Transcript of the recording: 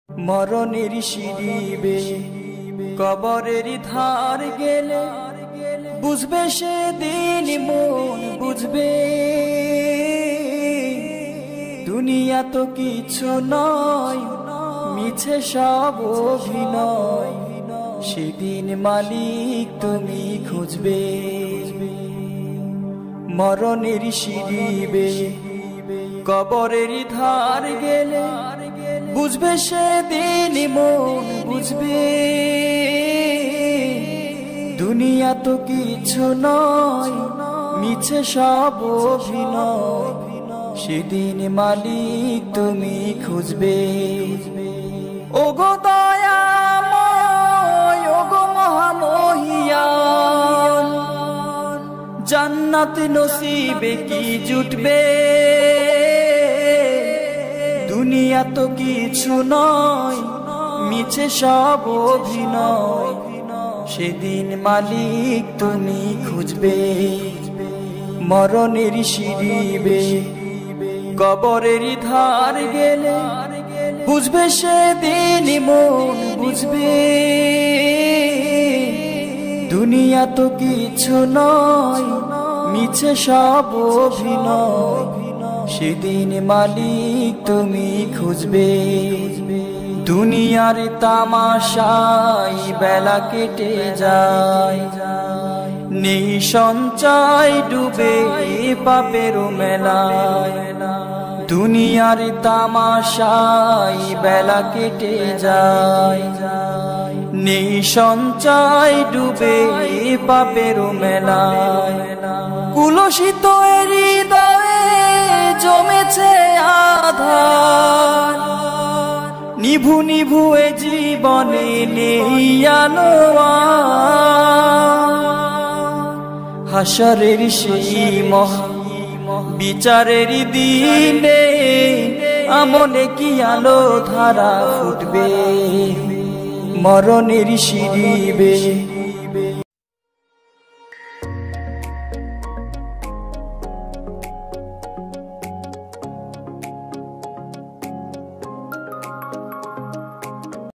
মরণের সিঁড়ি কবরের ধার গেলে বুঝবে সেদিন মন বুঝবে দুনিয়া তো কিছু নয় মিছে সব অভিনয় সেদিন মালিক তুমি খুঁজবে মরণের সিঁড়ি কবরের ধার গেলে বুঝবে সেদিন মন বুঝবে দুনিয়া তো কিছু নয় মিছে সব অভিনয় সেদিন মালিক তুমি খুঁজবে ওগো দয়াময় ওগো মহামহিয়ান জান্নাত নসিবে কি জুটবে দুনিয়া তো কিছু নয় মিছে সব অভিনয় সেদিন মালিক তুমি খুঁজবে মরণের সিঁড়ি কবরের ধার গেলে বুঝবে সেদিন মন বুঝবে দুনিয়া তো কিছু নয় মিছে সব অভিনয় সেদিন মালিক তুমি খুঁজবে দুনিয়ার তামাশায় বেলা কেটে যায় নেই সঞ্চয় ডুবে পাপের মেলায় দুনিয়ার তামাশায় বেলা কেটে যায় নেই সঞ্চয় ডুবে পাপের মেলায় কুলসিত হৃদয়ে জমেছে আধার নিভু নিভু এ জীবনে নেই আলো হাসরের সেই মহা বিচারের দিনে আমনে কি আলো ধারা ফুটবে মরণের সিঁড়ি